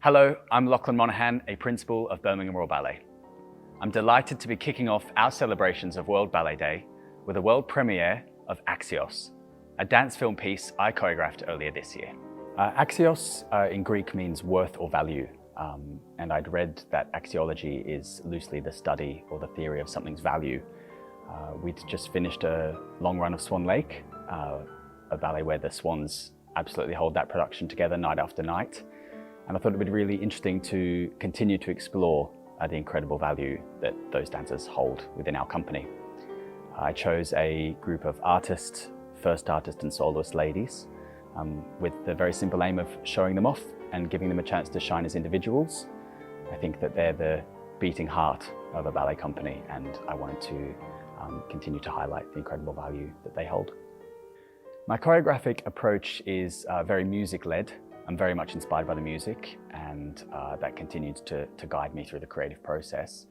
Hello, I'm Lachlan Monaghan, a principal of Birmingham World Ballet. I'm delighted to be kicking off our celebrations of World Ballet Day with a world premiere of Axios, a dance film piece I choreographed earlier this year. Axios in Greek means worth or value, and I'd read that axiology is loosely the study or the theory of something's value. We'd just finished a long run of Swan Lake, a ballet where the swans absolutely hold that production together night after night. And I thought it would be really interesting to continue to explore the incredible value that those dancers hold within our company. I chose a group of artists, first artist and soloist ladies, with the very simple aim of showing them off and giving them a chance to shine as individuals. I think that they're the beating heart of a ballet company, and I wanted to continue to highlight the incredible value that they hold. My choreographic approach is very music-led. I'm very much inspired by the music, and that continued to guide me through the creative process.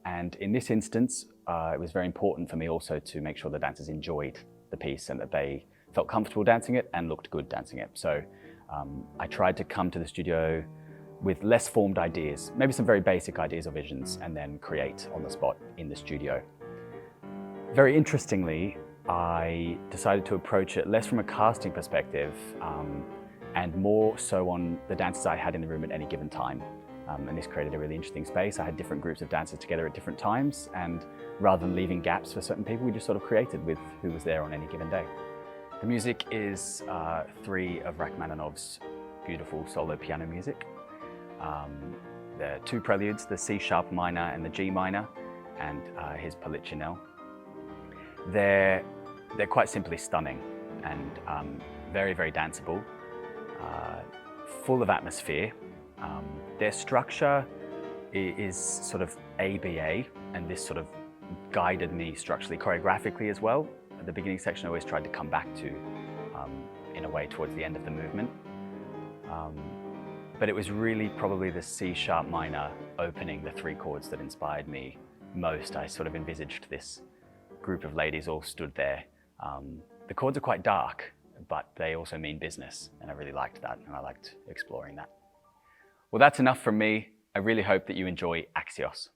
And in this instance, it was very important for me also to make sure the dancers enjoyed the piece and that they felt comfortable dancing it and looked good dancing it. So I tried to come to the studio with less formed ideas, maybe some very basic ideas or visions, and then create on the spot in the studio. Very interestingly, I decided to approach it less from a casting perspective and more so on the dancers I had in the room at any given time. And this created a really interesting space. I had different groups of dancers together at different times, and rather than leaving gaps for certain people, we just sort of created with who was there on any given day. The music is three of Rachmaninoff's beautiful solo piano music. The two preludes, the C sharp minor and the G minor, and his Polichinelle. They're quite simply stunning and very, very danceable. Full of atmosphere. Their structure is sort of ABA, and this sort of guided me structurally, choreographically as well. At the beginning section, I always tried to come back to, in a way, towards the end of the movement. But it was really probably the C sharp minor opening the three chords that inspired me most. I sort of envisaged this group of ladies all stood there. The chords are quite dark, but they also mean business, and I really liked that, and I liked exploring that. Well, that's enough from me. I really hope that you enjoy Axios.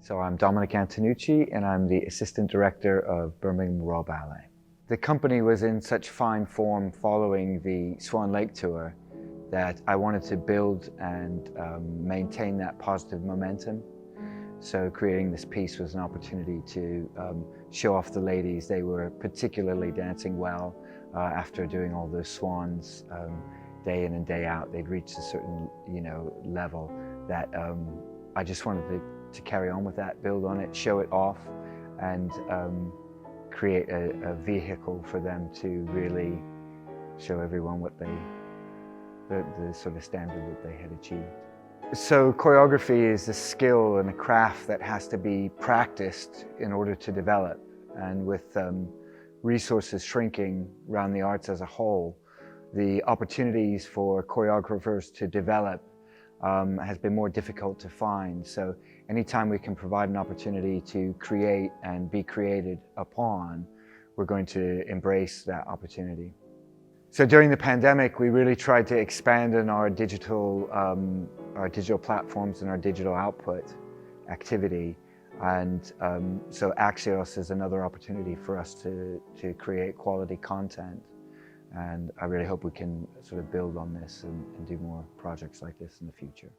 So I'm Dominic Antonucci, and I'm the Assistant Director of Birmingham World Ballet. The company was in such fine form following the Swan Lake tour that I wanted to build and maintain that positive momentum. So creating this piece was an opportunity to show off the ladies. They were particularly dancing well after doing all those swans day in and day out. They'd reached a certain level that I just wanted to carry on with that, build on it, show it off, and create a vehicle for them to really show everyone what the sort of standard that they had achieved. So choreography is a skill and a craft that has to be practiced in order to develop. And with resources shrinking around the arts as a whole, the opportunities for choreographers to develop has been more difficult to find. So anytime we can provide an opportunity to create and be created upon, we're going to embrace that opportunity. So during the pandemic, we really tried to expand on our digital platforms and our digital output activity. And so Axios is another opportunity for us to create quality content. And I really hope we can sort of build on this and do more projects like this in the future.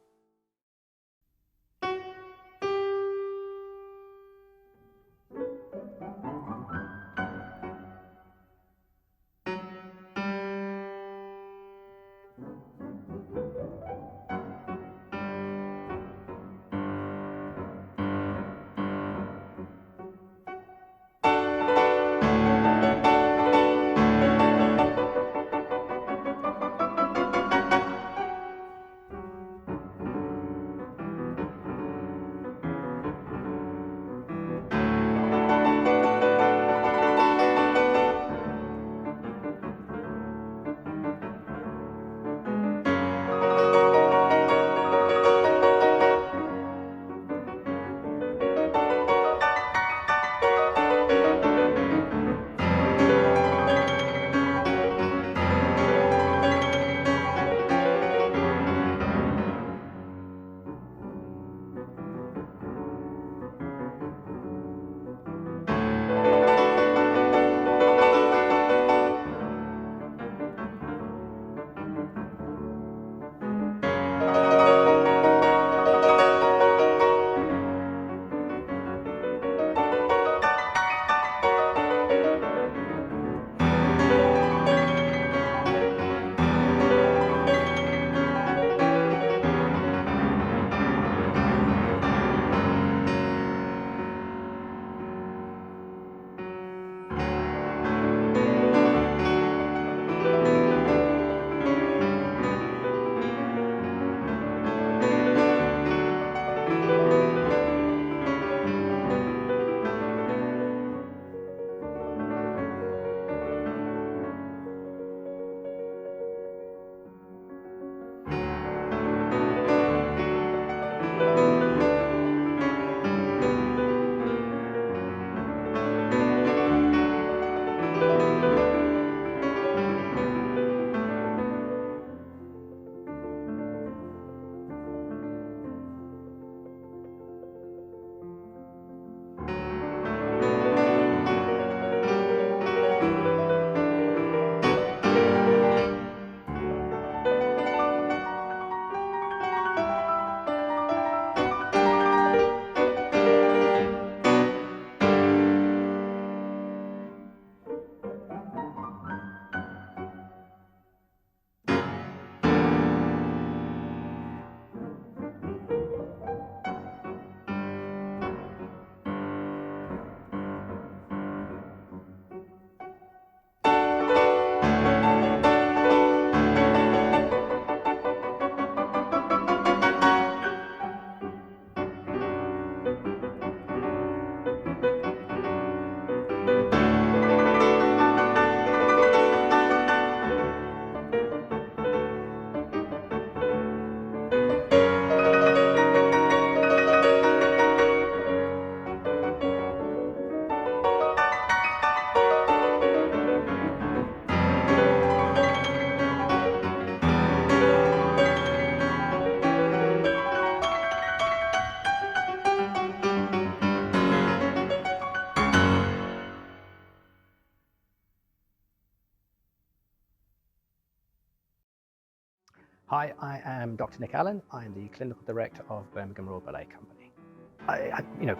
Hi, I am Dr. Nick Allen. I'm the Clinical Director of Birmingham Royal Ballet Company.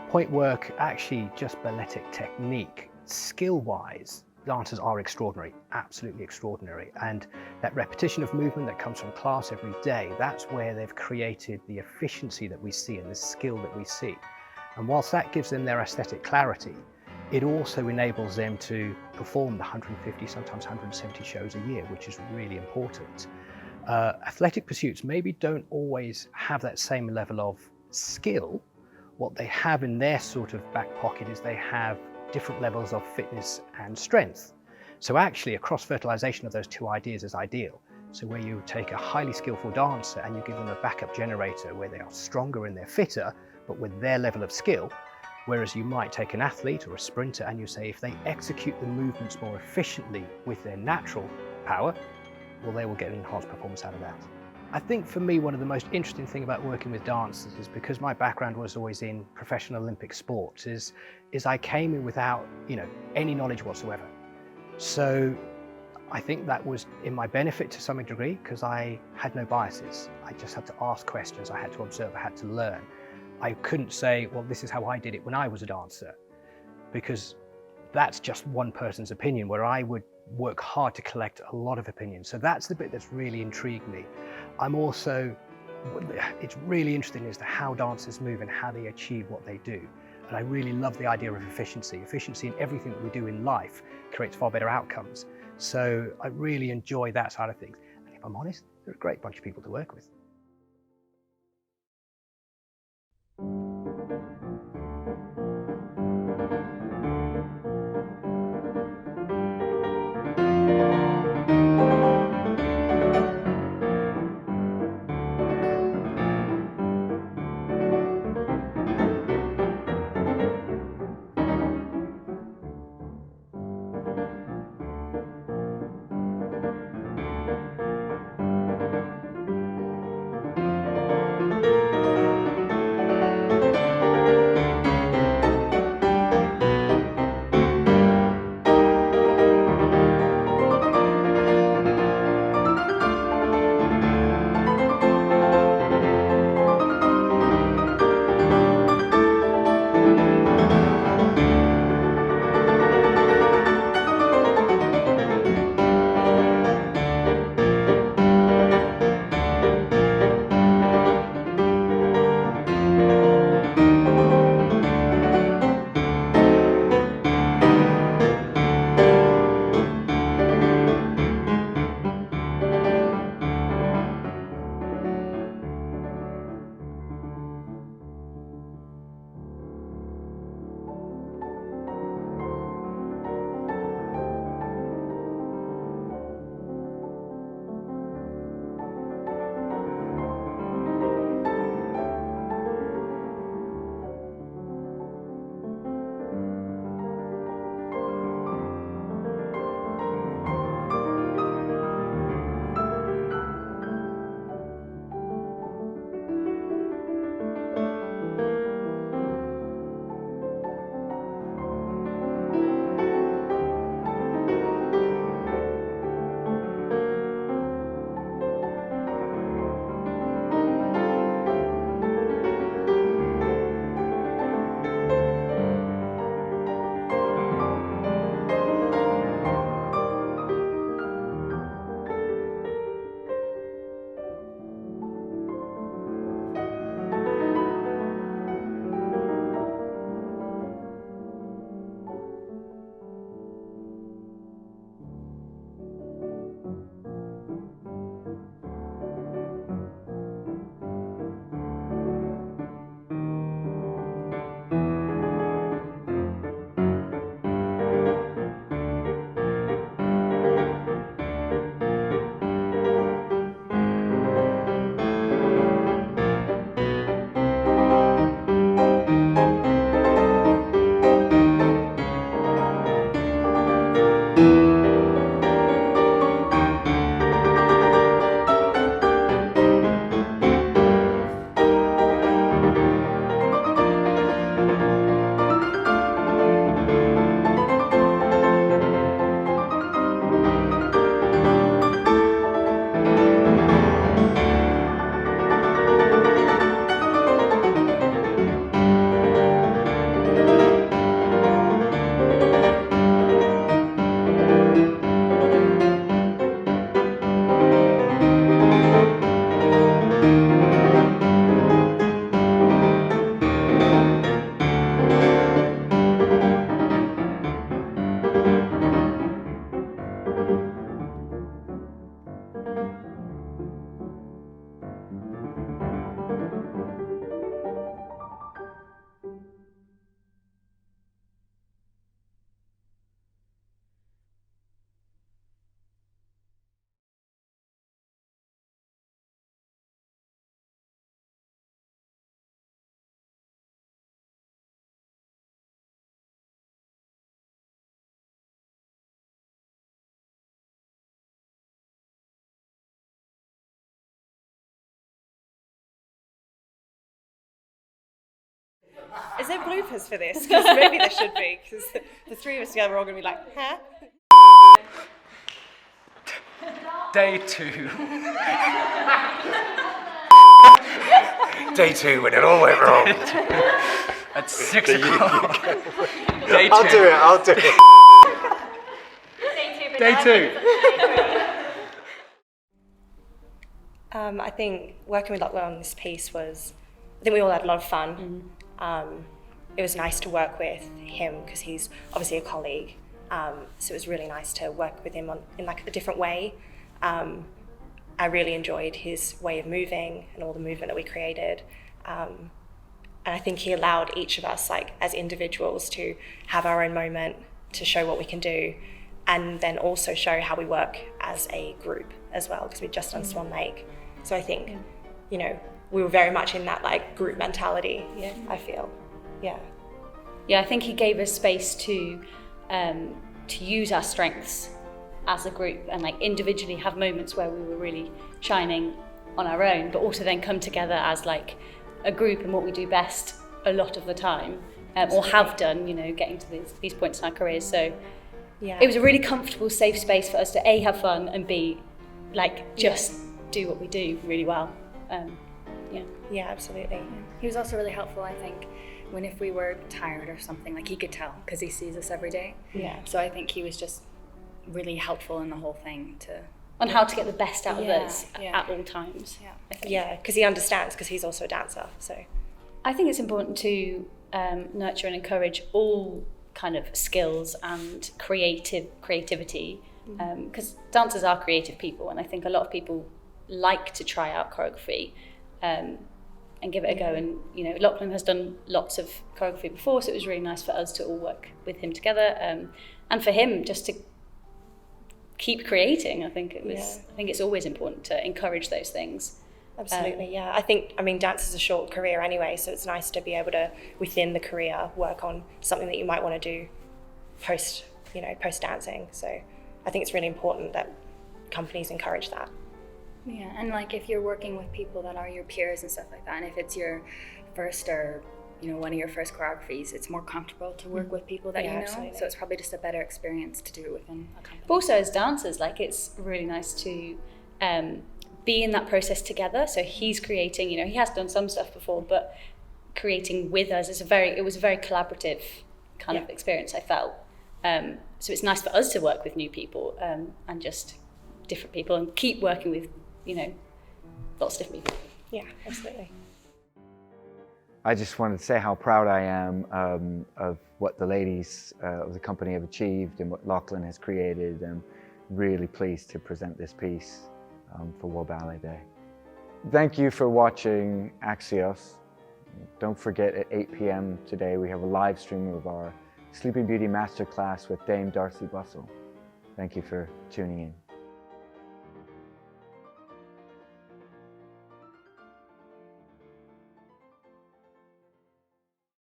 Point work, actually just balletic technique, skill-wise, dancers are extraordinary, absolutely extraordinary. And that repetition of movement that comes from class every day, that's where they've created the efficiency that we see and the skill that we see. And whilst that gives them their aesthetic clarity, it also enables them to perform the 150, sometimes 170 shows a year, which is really important. Athletic pursuits maybe don't always have that same level of skill. What they have in their sort of back pocket is they have different levels of fitness and strength. So actually a cross-fertilization of those two ideas is ideal. So where you take a highly skillful dancer and you give them a backup generator where they are stronger and they're fitter, but with their level of skill, whereas you might take an athlete or a sprinter and you say if they execute the movements more efficiently with their natural power, well, they will get an enhanced performance out of that. I think for me, one of the most interesting things about working with dancers is because my background was always in professional Olympic sports, is I came in without, any knowledge whatsoever. So I think that was in my benefit to some degree because I had no biases. I just had to ask questions, I had to observe, I had to learn. I couldn't say, well, this is how I did it when I was a dancer, because that's just one person's opinion, where I would work hard to collect a lot of opinions. So that's the bit that's really intrigued me. It's really interesting as to how dancers move and how they achieve what they do. And I really love the idea of efficiency. Efficiency in everything that we do in life creates far better outcomes. So I really enjoy that side of things. And if I'm honest, they're a great bunch of people to work with. Is there bloopers for this? Because maybe there should be, because the three of us together are all going to be like, huh? Day 2. Day 2 when it all went wrong. At 6 o'clock. Day 2. I'll do it. Day 2. I think working with Lachlan on this piece was, I think we all had a lot of fun. It was nice to work with him because he's obviously a colleague. So it was really nice to work with him in like a different way. I really enjoyed his way of moving and all the movement that we created. And I think he allowed each of us, like as individuals, to have our own moment, to show what we can do, and then also show how we work as a group as well, because we'd just done Swan Lake. So I think, you know, we were very much in that like group mentality, I feel, Yeah, I think he gave us space to use our strengths as a group and like individually have moments where we were really shining on our own, but also then come together as like a group and what we do best a lot of the time, or have done, you know, getting to these points in our careers. So it was a really comfortable, safe space for us to A, have fun, and B, like just do what we do really well. Yeah, absolutely. He was also really helpful, I think, when if we were tired or something, like he could tell because he sees us every day. Yeah. So I think he was just really helpful in the whole thing on how to get the best out of us at all times. Yeah, because he understands, because he's also a dancer. So I think it's important to nurture and encourage all kind of skills and creativity, because dancers are creative people, and I think a lot of people like to try out choreography and give it a go. And you know, Lachlan has done lots of choreography before, so it was really nice for us to all work with him together, and for him just to keep creating. I think it's always important to encourage those things. Absolutely, I mean, dance is a short career anyway, so it's nice to be able to, within the career, work on something that you might want to do post dancing. So I think it's really important that companies encourage that. Yeah, and like if you're working with people that are your peers and stuff like that, and if it's your first or one of your first choreographies, it's more comfortable to work with people that you know. Absolutely. So it's probably just a better experience to do it within a company. But also as dancers, like it's really nice to be in that process together. So he's creating, he has done some stuff before, but creating with us is it was a very collaborative kind of experience, I felt. So it's nice for us to work with new people and just different people, and keep working with, lots of different people. Yeah, absolutely. I just wanted to say how proud I am of what the ladies of the company have achieved and what Lachlan has created. I'm really pleased to present this piece for World Ballet Day. Thank you for watching Axios. Don't forget, at 8 p.m. today we have a live stream of our Sleeping Beauty Masterclass with Dame Darcy Bussell. Thank you for tuning in.